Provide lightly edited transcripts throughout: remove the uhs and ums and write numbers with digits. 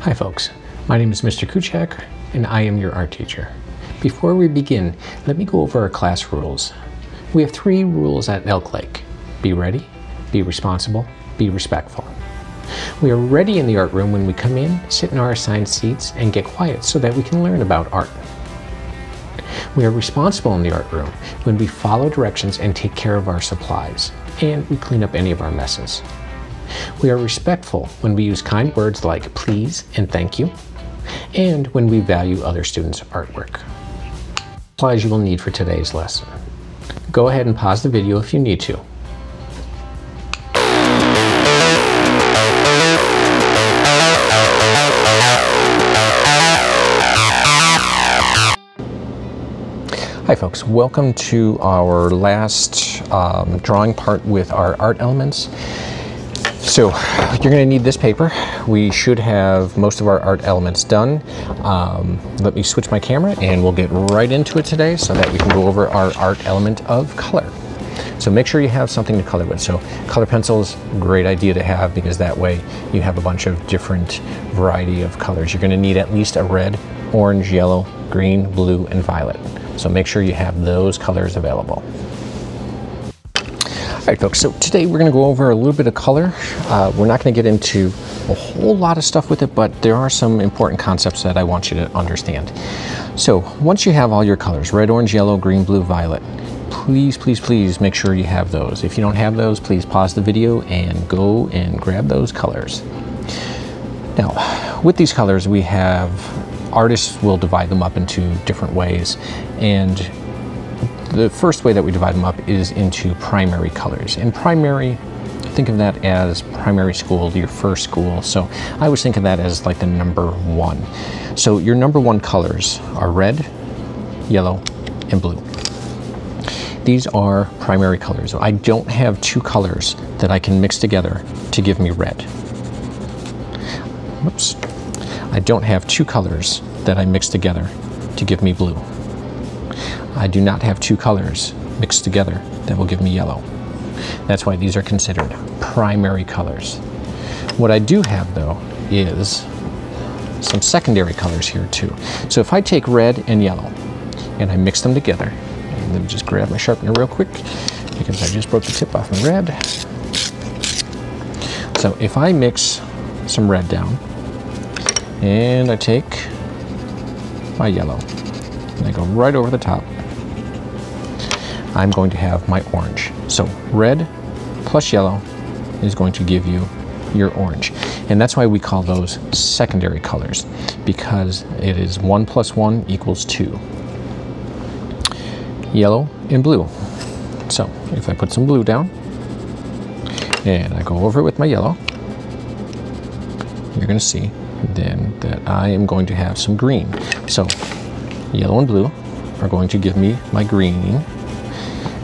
Hi folks, my name is Mr. Kuchak and I am your art teacher. Before we begin, let me go over our class rules. We have 3 rules at Elk Lake. Be ready, be responsible, be respectful. We are ready in the art room when we come in, sit in our assigned seats, and get quiet so that we can learn about art. We are responsible in the art room when we follow directions and take care of our supplies, and we clean up any of our messes. We are respectful when we use kind words like please and thank you, and when we value other students' artwork. Supplies you will need for today's lesson. Go ahead and pause the video if you need to. Hi folks, welcome to our last drawing part with our art elements. So you're going to need this paper. We should have most of our art elements done. Let me switch my camera and we'll get right into it today so that we can go over our art element of color. So make sure you have something to color with. So color pencils, great idea to have because that way you have a bunch of different variety of colors. You're going to need at least a red, orange, yellow, green, blue, and violet. So make sure you have those colors available. All right, folks, so today we're going to go over a little bit of color. We're not going to get into a whole lot of stuff with it, but there are some important concepts that I want you to understand. So once you have all your colors, red, orange, yellow, green, blue, violet, please, please, please make sure you have those. If you don't have those, please pause the video and go and grab those colors. Now, with these colors, we have artists will divide them up into different ways, and the first way that we divide them up is into primary colors. And primary, think of that as primary school, your first school. So I always think of that as like the number 1. So your number 1 colors are red, yellow, and blue. These are primary colors. I don't have 2 colors that I can mix together to give me red. Whoops. I don't have 2 colors that I mix together to give me blue. I do not have 2 colors mixed together that will give me yellow. That's why these are considered primary colors. What I do have though is some secondary colors here too. So if I take red and yellow and I mix them together, and let me just grab my sharpener real quick because I just broke the tip off my red. So if I mix some red down and I take my yellow and I go right over the top, I'm going to have my orange. So red plus yellow is going to give you your orange. And that's why we call those secondary colors, because it is 1 plus 1 equals 2. Yellow and blue. So if I put some blue down and I go over it with my yellow, you're going to see then that I am going to have some green. So yellow and blue are going to give me my green.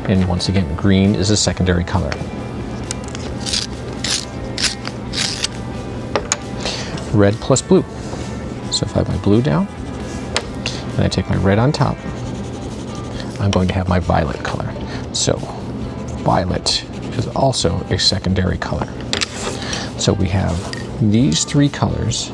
And once again, green is a secondary color. Red plus blue. So if I have my blue down and I take my red on top, I'm going to have my violet color. So violet is also a secondary color. So we have these 3 colors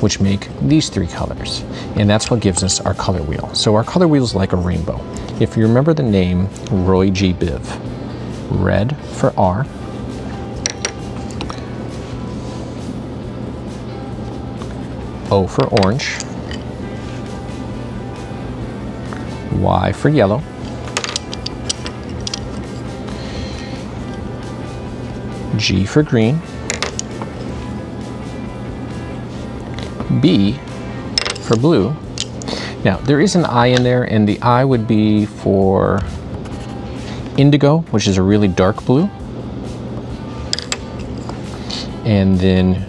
which make these 3 colors. And that's what gives us our color wheel. So our color wheel is like a rainbow. If you remember the name Roy G. Biv, red for R, O for orange, Y for yellow, G for green, B for blue. Now there is an I in there, and the I would be for indigo, which is a really dark blue. And then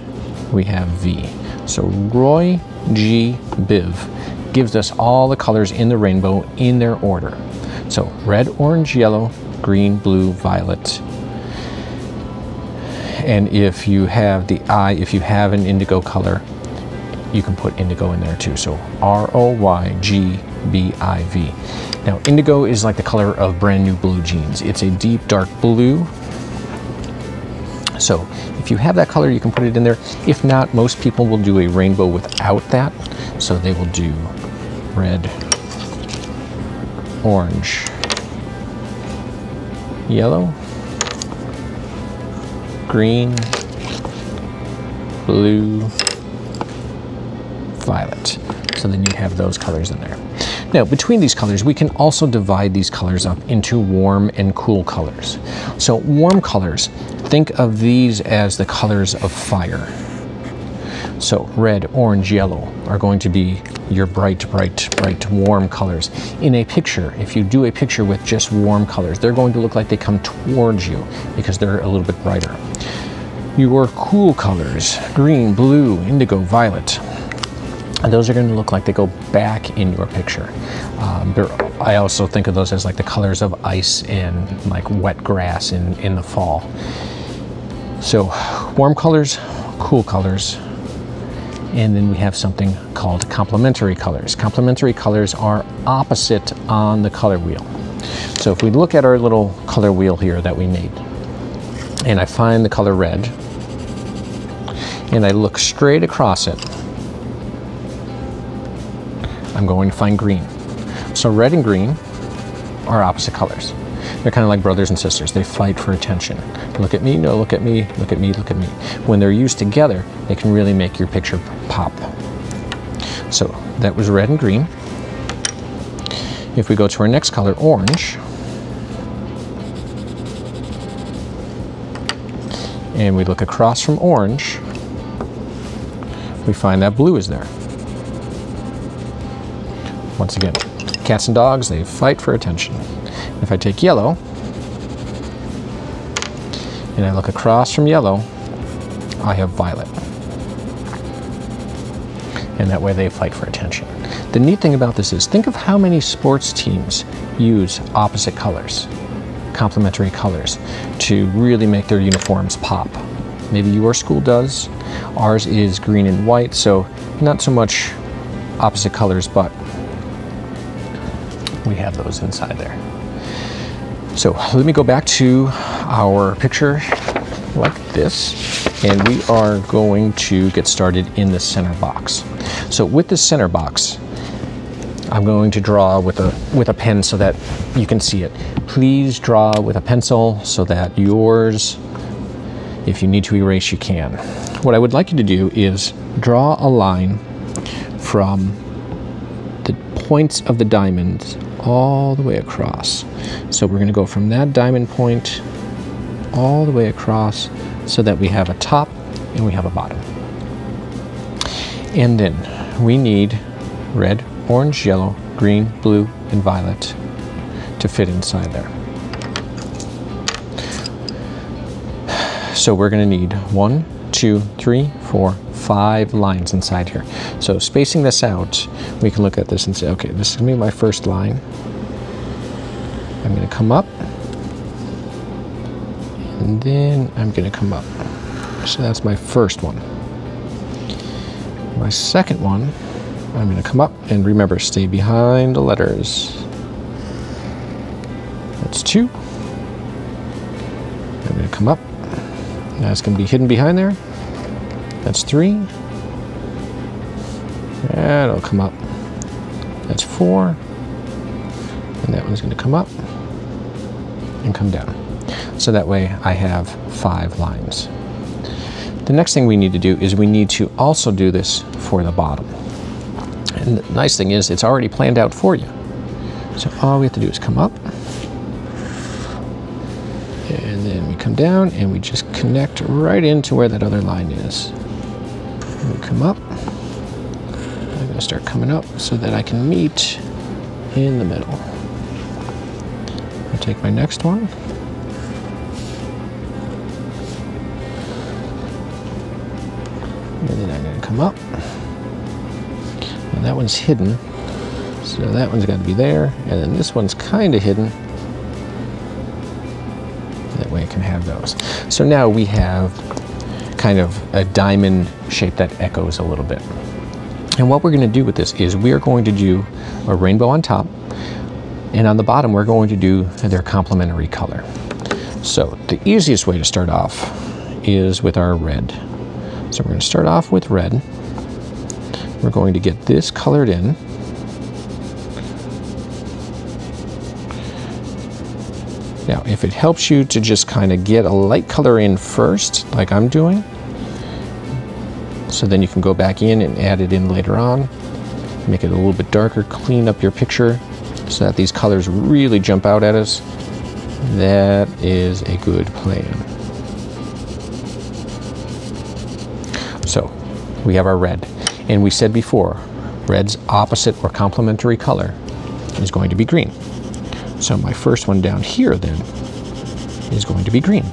we have V. So Roy G. Biv gives us all the colors in the rainbow in their order. So red, orange, yellow, green, blue, violet. And if you have the I, if you have an indigo color, you can put indigo in there too. So R-O-Y-G-B-I-V. Now indigo is like the color of brand new blue jeans. It's a deep dark blue. So if you have that color, you can put it in there. If not, most people will do a rainbow without that. So they will do red, orange, yellow, green, blue, violet. So then you have those colors in there. Now, between these colors, we can also divide these colors up into warm and cool colors. So warm colors, think of these as the colors of fire. So red, orange, yellow are going to be your bright, bright, bright, warm colors. In a picture, if you do a picture with just warm colors, they're going to look like they come towards you because they're a little bit brighter. Your cool colors, green, blue, indigo, violet, and those are going to look like they go back in your picture. I also think of those as like the colors of ice and like wet grass in the fall. So warm colors, cool colors, and then we have something called complementary colors. Complementary colors are opposite on the color wheel. So if we look at our little color wheel here that we made, and I find the color red, and I look straight across it, I'm going to find green. So red and green are opposite colors. They're kind of like brothers and sisters. They fight for attention. Look at me, no, look at me, look at me, look at me. When they're used together, they can really make your picture pop. So that was red and green. If we go to our next color, orange, and we look across from orange, we find that blue is there. Once again, cats and dogs, they fight for attention. If I take yellow, and I look across from yellow, I have violet. And that way they fight for attention. The neat thing about this is, think of how many sports teams use opposite colors, complementary colors, to really make their uniforms pop. Maybe your school does. Ours is green and white, so not so much opposite colors, but we have those inside there. So let me go back to our picture like this, and we are going to get started in the center box. So with the center box, I'm going to draw with a pen so that you can see it. Please draw with a pencil so that yours, if you need to erase, you can. What I would like you to do is draw a line from the points of the diamonds all the way across. So we're going to go from that diamond point all the way across so that we have a top and we have a bottom. And then we need red, orange, yellow, green, blue, and violet to fit inside there. So we're going to need 1, 2, 3, 4, 5 lines inside here. So spacing this out, we can look at this and say, okay, this is going to be my first line. I'm going to come up, and then I'm going to come up. So that's my first one. My second one, I'm going to come up, and remember, stay behind the letters. That's 2. I'm going to come up. That's going to be hidden behind there. That's 3. And it'll come up. That's 4. And that one's going to come up and come down. So that way I have 5 lines. The next thing we need to do is we need to also do this for the bottom. And the nice thing is it's already planned out for you. So all we have to do is come up, and then we come down, and we just connect right into where that other line is. And we come up. I'm going to start coming up so that I can meet in the middle. I'll take my next one. And then I'm going to come up. And that one's hidden. So that one's got to be there. And then this one's kind of hidden. That way I can have those. So now we have kind of a diamond shape that echoes a little bit. And what we're going to do with this is we are going to do a rainbow on top, and on the bottom we're going to do their complementary color. So the easiest way to start off is with our red. So we're going to start off with red. We're going to get this colored in. Now, if it helps you to just kind of get a light color in first, like I'm doing, so then you can go back in and add it in later on, make it a little bit darker, clean up your picture so that these colors really jump out at us, that is a good plan. So we have our red, and we said before, red's opposite or complementary color is going to be green. So my first one down here then is going to be green.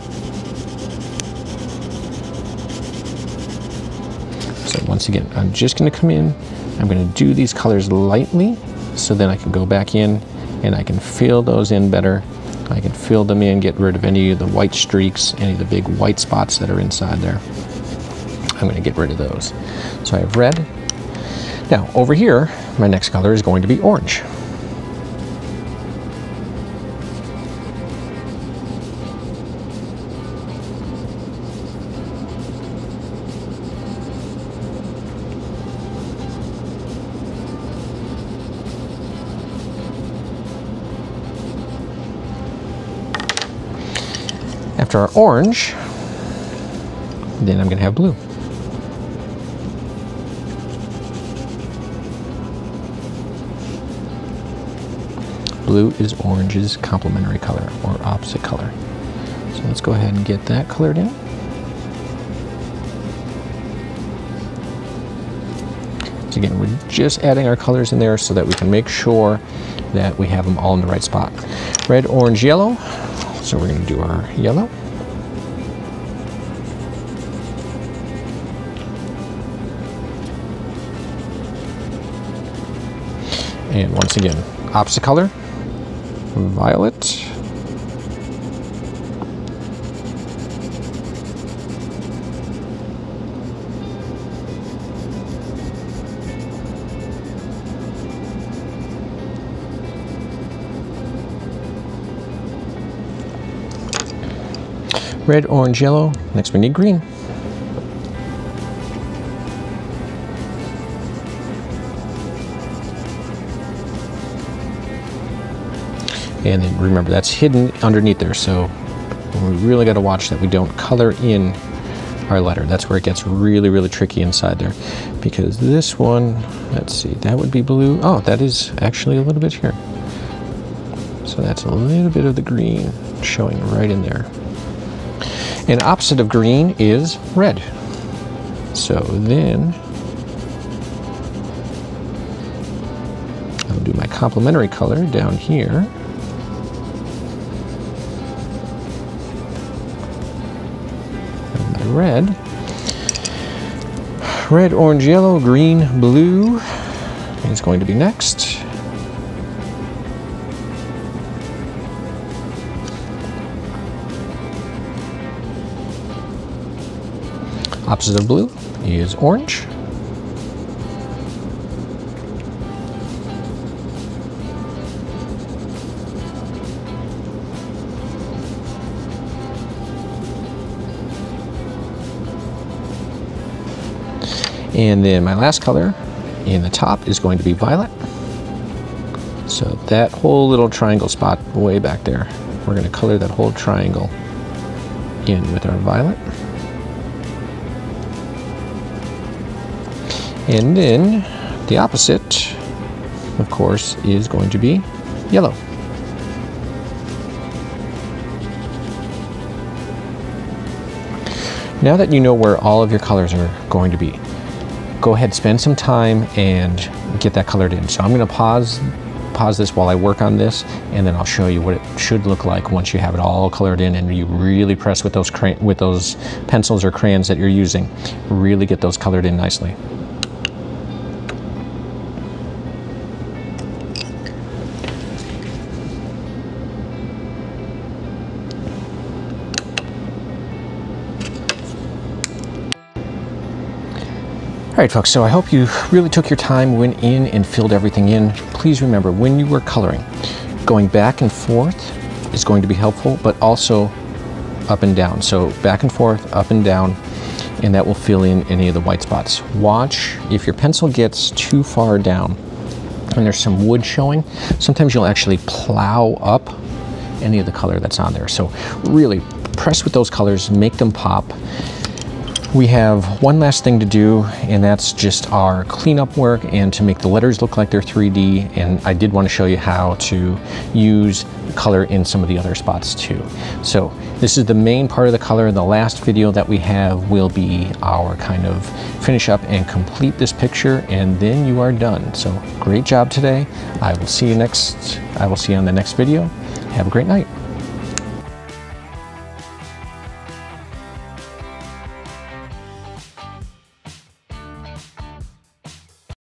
So once again, I'm just going to come in, I'm going to do these colors lightly so then I can go back in and I can fill those in better. I can fill them in, get rid of any of the white streaks, any of the big white spots that are inside there. I'm going to get rid of those. So I have red. Now over here, my next color is going to be orange. After our orange, then I'm going to have blue. Blue is orange's complementary color or opposite color. So let's go ahead and get that colored in. So again, we're just adding our colors in there so that we can make sure that we have them all in the right spot. Red, orange, yellow. So we're going to do our yellow. And once again, opposite color, violet. Red, orange, yellow. Next we need green. And then remember, that's hidden underneath there, so we really got to watch that we don't color in our letter. That's where it gets really, really tricky inside there. Because this one, let's see, that would be blue. Oh, that is actually a little bit here. So that's a little bit of the green showing right in there. And opposite of green is red. So then I'll do my complementary color down here. And my red. Red, orange, yellow, green, blue is going to be next. Opposite of blue is orange. And then my last color in the top is going to be violet. So that whole little triangle spot way back there, we're going to color that whole triangle in with our violet. And then the opposite, of course, is going to be yellow. Now that you know where all of your colors are going to be, go ahead, spend some time and get that colored in. So I'm going to pause this while I work on this, and then I'll show you what it should look like once you have it all colored in and you really press with those pencils or crayons that you're using. Really get those colored in nicely. All right, folks, so I hope you really took your time, went in and filled everything in. Please remember, when you were coloring, going back and forth is going to be helpful, but also up and down. So back and forth, up and down, and that will fill in any of the white spots. Watch if your pencil gets too far down and there's some wood showing, sometimes you'll actually plow up any of the color that's on there. So really press with those colors, make them pop. We have one last thing to do, and that's just our cleanup work and to make the letters look like they're 3D. And I did want to show you how to use color in some of the other spots too. So this is the main part of the color. The last video that we have will be our kind of finish up and complete this picture, and then you are done. So great job today. I will see you on the next video. Have a great night.